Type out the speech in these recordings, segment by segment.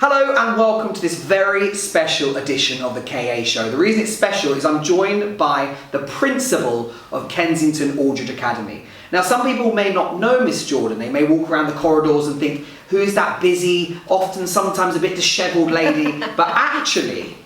Hello and welcome to this very special edition of the KAA show. The reason it's special is I'm joined by the principal of Kensington Aldridge Academy. Now some people may not know Miss Jordan, they may walk around the corridors and think, who is that busy, often sometimes a bit dishevelled lady, but actually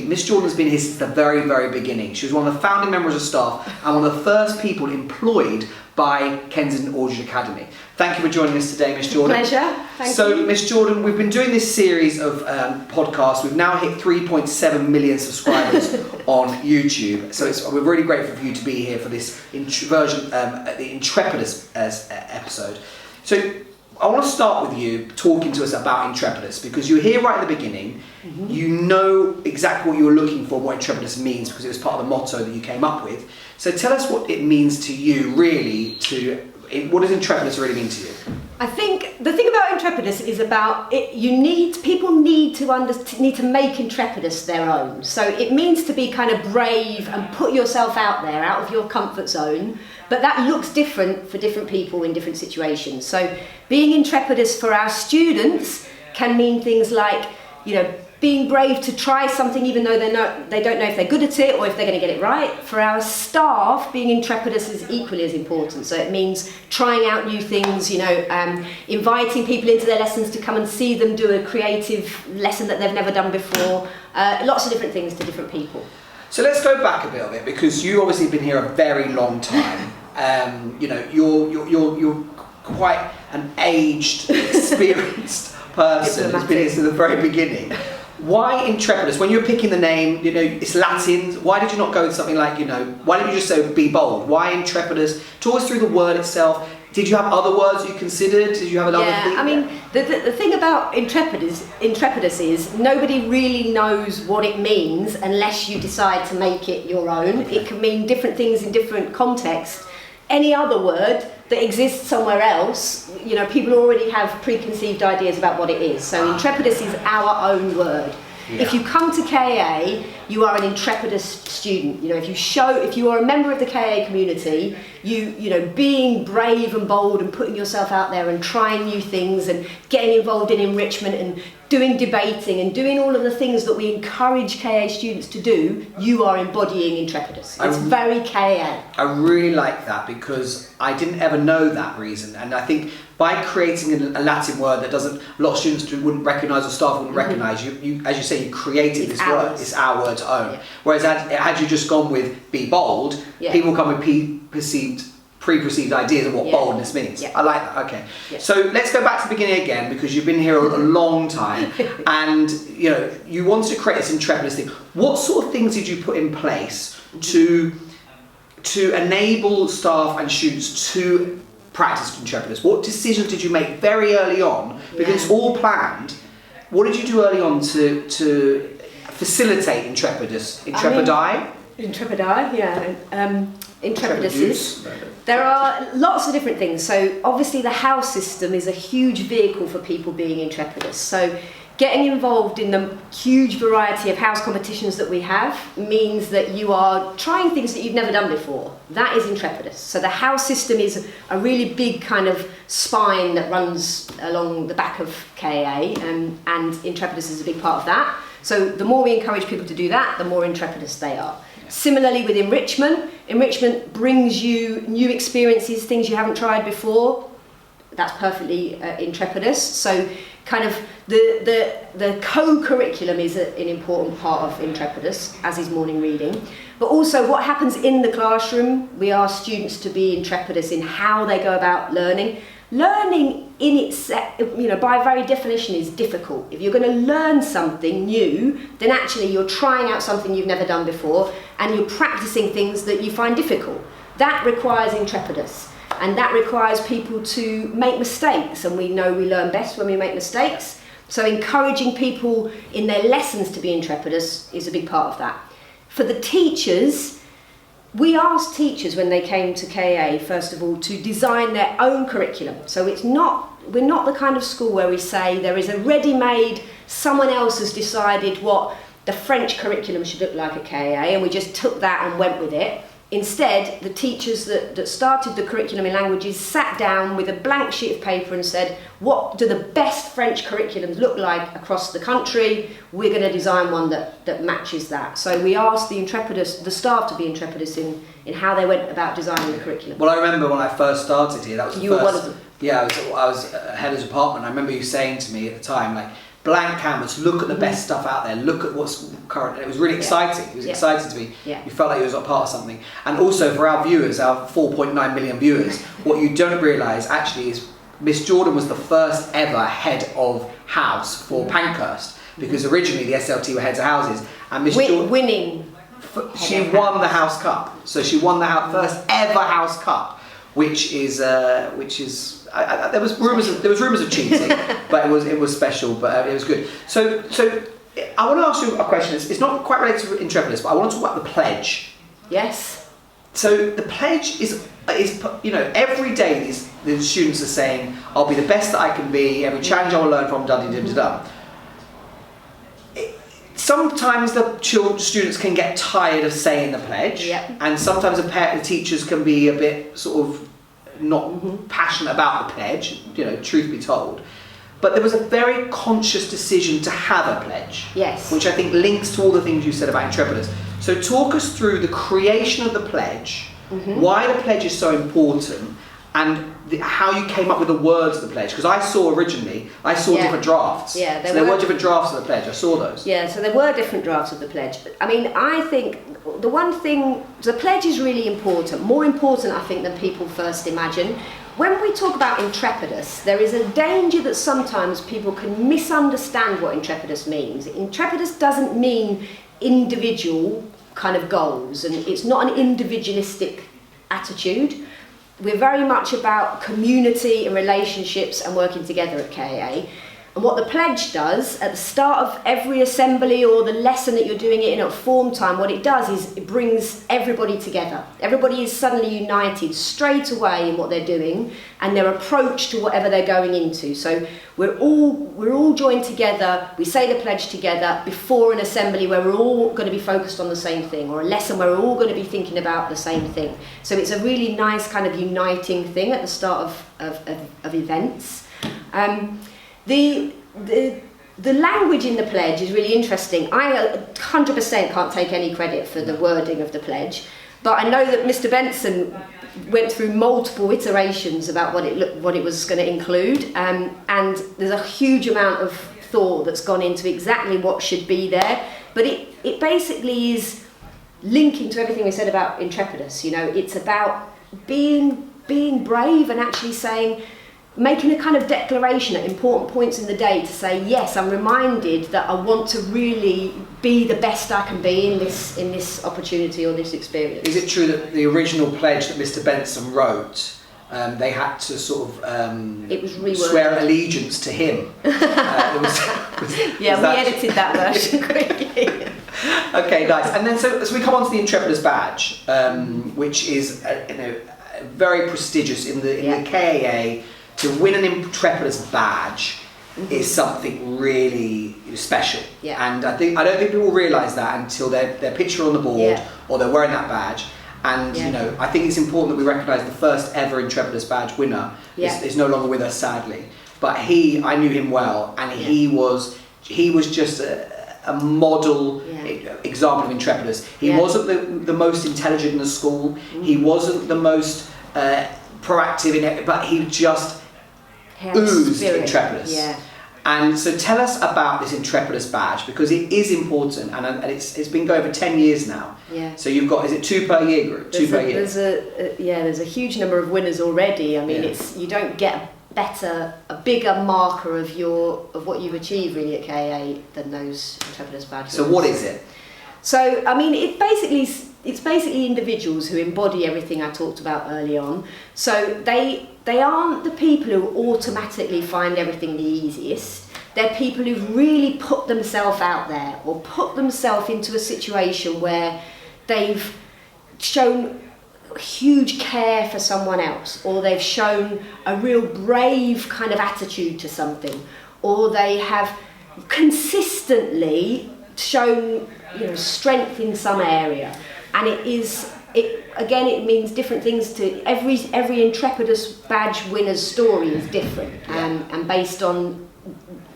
Miss Jordan's been here since the very, very beginning. She was one of the founding members of staff and one of the first people employed by Kensington Aldridge Academy. Thank you for joining us today, Miss Jordan. Pleasure. Thank you. So, Miss Jordan, we've been doing this series of podcasts. We've now hit 3.7 million subscribers on YouTube. So we're really grateful for you to be here for this version, the Intrepidus episode. So I want to start with you talking to us about Intrepidus, because you were here right at the beginning. Mm-hmm. You know exactly what you were looking for, what Intrepidus means, because it was part of the motto that you came up with. So tell us what it means to you, really, what does Intrepidus really mean to you? I think the thing about Intrepidus is about it. People need to make Intrepidus their own. So it means to be kind of brave and put yourself out there, out of your comfort zone. But that looks different for different people in different situations. So being Intrepidus for our students can mean things like, being brave to try something even though they don't know if they're good at it or if they're going to get it right. For our staff, being Intrepidus is equally as important. So it means trying out new things, inviting people into their lessons to come and see them do a creative lesson that they've never done before. Lots of different things to different people. So let's go back a bit of it, because you've obviously been here a very long time. You're quite an aged, experienced person who's been here since the very beginning. Why Intrepidus? When you were picking the name, it's Latin. Why did you not go with something like, why didn't you just say be bold? Why Intrepidus? Talk us through the word itself. Did you have other words you considered? Did you have another thing? I mean, the thing about Intrepidus is nobody really knows what it means unless you decide to make it your own. Okay. It can mean different things in different contexts. Any other word that exists somewhere else, people already have preconceived ideas about what it is. So Intrepidus is our own word. Yeah. If you come to KAA, you are an Intrepidus student. If you are a member of the KAA community, being brave and bold and putting yourself out there and trying new things and getting involved in enrichment and doing debating and doing all of the things that we encourage KAA students to do, you are embodying Intrepidus. It's very KAA. I really like that, because I didn't ever know that reason, and I think by creating a Latin word that a lot of students wouldn't recognise or staff wouldn't recognise, you, as you say, you created this word. It's our word to own. Yeah. Whereas had you just gone with be bold, people come with pre-perceived ideas of what boldness means. Yeah. I like that. Okay. Yeah. So let's go back to the beginning again, because you've been here a long time, and you wanted to create this Intrepidus thing. What sort of things did you put in place to enable staff and students to practice Intrepidus? What decisions did you make very early on? Because it's all planned. What did you do early on to facilitate Intrepidus? Intrepidi, yeah. Intrepidus. There are lots of different things. So obviously the house system is a huge vehicle for people being Intrepidus. So getting involved in the huge variety of house competitions that we have means that you are trying things that you've never done before. That is Intrepidus. So the house system is a really big kind of spine that runs along the back of KAA, and Intrepidus is a big part of that. So the more we encourage people to do that, the more Intrepidus they are. Similarly with enrichment brings you new experiences, things you haven't tried before. That's perfectly Intrepidus. So kind of the co-curriculum is an important part of Intrepidus, as is morning reading. But also what happens in the classroom, we ask students to be Intrepidus in how they go about learning. Learning in itself, by very definition, is difficult. If you're going to learn something new, then actually you're trying out something you've never done before, and you're practicing things that you find difficult. That requires Intrepidus, and that requires people to make mistakes, and we know we learn best when we make mistakes. So encouraging people in their lessons to be Intrepidus is a big part of that. For the teachers, we asked teachers when they came to KAA, first of all, to design their own curriculum. So we're not the kind of school where we say there is a ready-made, someone else has decided what the French curriculum should look like at KAA, and we just took that and went with it. Instead, the teachers that started the curriculum in languages sat down with a blank sheet of paper and said, what do the best French curriculums look like across the country? We're going to design one that matches that. So we asked the staff to be Intrepidus in how they went about designing the curriculum. Well, I remember when I first started here, that was the You first... were one of them. Yeah, I was head of department. I remember you saying to me at the time, like, blank canvas, look at the best stuff out there, look at what's current. And it was really exciting. It was exciting to me. Yeah. You felt like you was a part of something. And also for our viewers, our 4.9 million viewers, what you don't realise actually is Miss Jordan was the first ever head of house for Pankhurst, because originally the SLT were heads of houses, and Miss Jordan winning. She won the House Cup. So she won the first ever House Cup, which is there was rumours of cheating, but it was special, but it was good. So I want to ask you a question. It's not quite related to Intrepidus, but I want to talk about the pledge. Yes. So the pledge is every day the students are saying, I'll be the best that I can be. Every challenge I will learn from. Sometimes the students can get tired of saying the pledge, and sometimes the teachers can be a bit sort of not passionate about the pledge, truth be told. But there was a very conscious decision to have a pledge, which I think links to all the things you said about Intrepidus. So talk us through the creation of the pledge, why the pledge is so important, and how you came up with the words of the pledge. Because I saw different drafts. Yeah, there were different drafts of the pledge. I saw those. Yeah, so there were different drafts of the pledge. I mean, I think the pledge is really important, more important, I think, than people first imagine. When we talk about Intrepidus, there is a danger that sometimes people can misunderstand what Intrepidus means. Intrepidus doesn't mean individual kind of goals, and it's not an individualistic attitude. We're very much about community and relationships and working together at KAA. And what the pledge does at the start of every assembly or the lesson that you're doing it in at form time, what it does is it brings everybody together. Everybody is suddenly united straight away in what they're doing and their approach to whatever they're going into. So we're all joined together. We say the pledge together before an assembly where we're all going to be focused on the same thing, or a lesson where we're all going to be thinking about the same thing. So it's a really nice kind of uniting thing at the start of events. The language in the pledge is really interesting. I 100% can't take any credit for the wording of the pledge, but I know that Mr. Benson went through multiple iterations about what it was going to include, and there's a huge amount of thought that's gone into exactly what should be there. But it basically is linking to everything we said about Intrepidus. It's about being brave and actually making a kind of declaration at important points in the day to say, yes, I'm reminded that I want to really be the best I can be in this opportunity or this experience. Is it true that the original pledge that Mr. Benson wrote, they had to sort of it was reworded. Swear allegiance to him? We edited that version quickly. Okay, nice. And then so we come on to the Intrepidus badge, which is very prestigious in the KAA. To win an Intrepidus badge is something really special, and I don't think people realise that until their picture on the board or they're wearing that badge. And I think it's important that we recognise the first ever Intrepidus badge winner is no longer with us, sadly. But I knew him well, and he was just a model example of Intrepidus. He wasn't the most intelligent in the school. He wasn't the most proactive in it, but he just oozed Intrepidus. And so tell us about this Intrepidus badge, because it is important, and it's been going for 10 years now. So you've got, is it 2 per year group? There's a huge number of winners already. I mean, you don't get a bigger marker of what you've achieved really at KAA than those Intrepidus badges. So what is it? So I mean, it's basically individuals who embody everything I talked about early on. So they aren't the people who automatically find everything the easiest. They're people who've really put themselves out there, or put themselves into a situation where they've shown huge care for someone else, or they've shown a real brave kind of attitude to something, or they have consistently shown strength in some area. And it is it means different things to every Intrepidus badge winner's story is different, and based on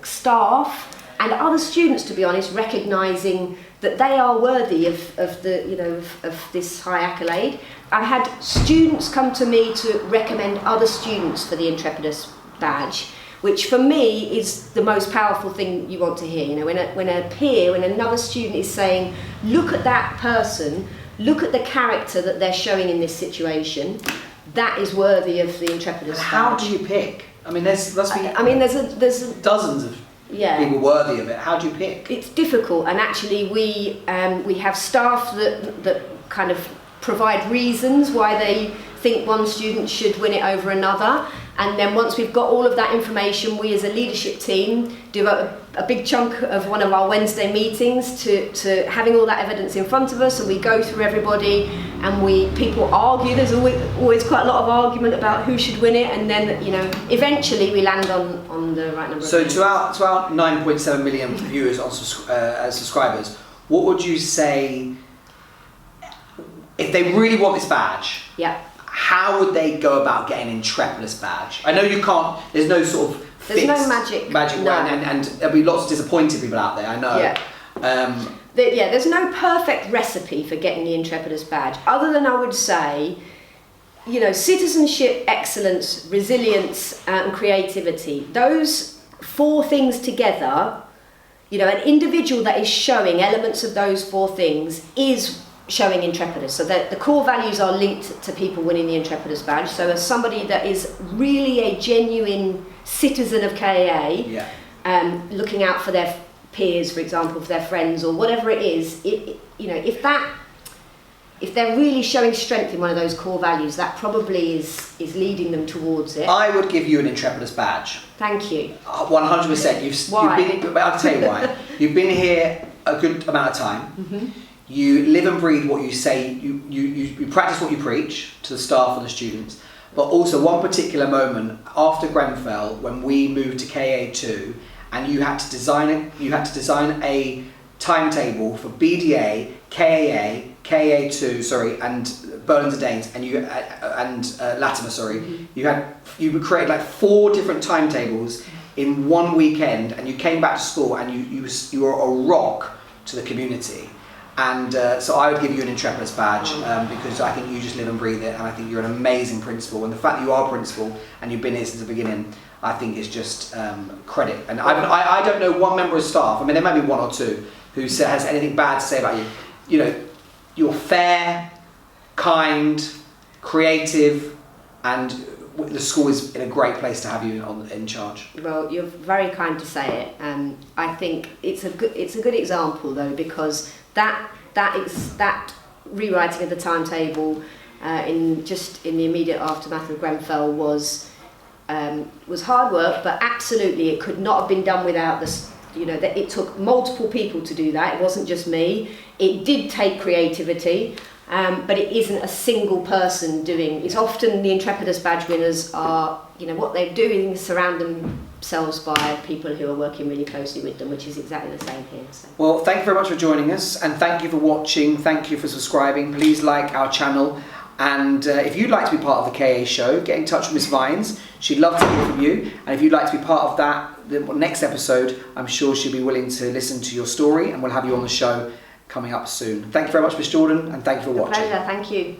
staff and other students, to be honest, recognising that they are worthy of this high accolade. I've had students come to me to recommend other students for the Intrepidus badge, which for me is the most powerful thing you want to hear. You know, when another student is saying, look at that person, look at the character that they're showing in this situation, that is worthy of the Intrepidus badge. How do you pick? I mean, there's dozens of people worthy of it. How do you pick? It's difficult, and actually we have staff that kind of provide reasons why they think one student should win it over another, and then once we've got all of that information, we as a leadership team do a big chunk of one of our Wednesday meetings to having all that evidence in front of us, and we go through everybody, and people argue. There's always quite a lot of argument about who should win it, and then eventually we land on the right number. So to our 9.7 million viewers as subscribers, what would you say if they really want this badge? Yeah. How would they go about getting an Intrepidus badge? I know you can't. There's no sort of fixed no magic way, and there'll be lots of disappointed people out there. I know. Yeah. There's no perfect recipe for getting the Intrepidus badge, other than I would say, citizenship, excellence, resilience, and creativity. Those 4 things together, an individual that is showing elements of those 4 things is showing Intrepidus. So the core values are linked to people winning the Intrepidus badge. So as somebody that is really a genuine citizen of KAA, looking out for their peers, for example, for their friends or whatever it is, if they're really showing strength in one of those core values, that probably is leading them towards it. I would give you an Intrepidus badge. Thank you. 100%. I'll tell you why. You've been here a good amount of time. Mm-hmm. You live and breathe what you say, you practice what you preach to the staff and the students, but also one particular moment after Grenfell when we moved to KA2 and you had to design a timetable for BDA, KAA, KA2, and Berlin Danes and Latimer, Mm-hmm. you created like 4 different timetables in one weekend, and you came back to school and you were a rock to the community. And so I would give you an Intrepidus badge because I think you just live and breathe it, and I think you're an amazing principal. And the fact that you are a principal and you've been here since the beginning, I think is just credit. And I don't know one member of staff, I mean there may be 1 or 2, who has anything bad to say about you. You're fair, kind, creative, and the school is in a great place to have you in charge. Well, you're very kind to say it. I think it's a good example though, because that rewriting of the timetable in the immediate aftermath of Grenfell was hard work, but absolutely it could not have been done without this. That it took multiple people to do that. It wasn't just me. It did take creativity, but it isn't a single person doing. It's often the Intrepidus badge winners are, what they're doing is surround themselves by people who are working really closely with them, which is exactly the same here. So. Well, thank you very much for joining us, and thank you for watching. Thank you for subscribing. Please like our channel, and if you'd like to be part of the KA show, get in touch with Miss Vines. She'd love to hear from you, and if you'd like to be part of the next episode, I'm sure she'll be willing to listen to your story, and we'll have you on the show coming up soon. Thank you very much, Miss Jordan, and thank you for watching. Pleasure, thank you.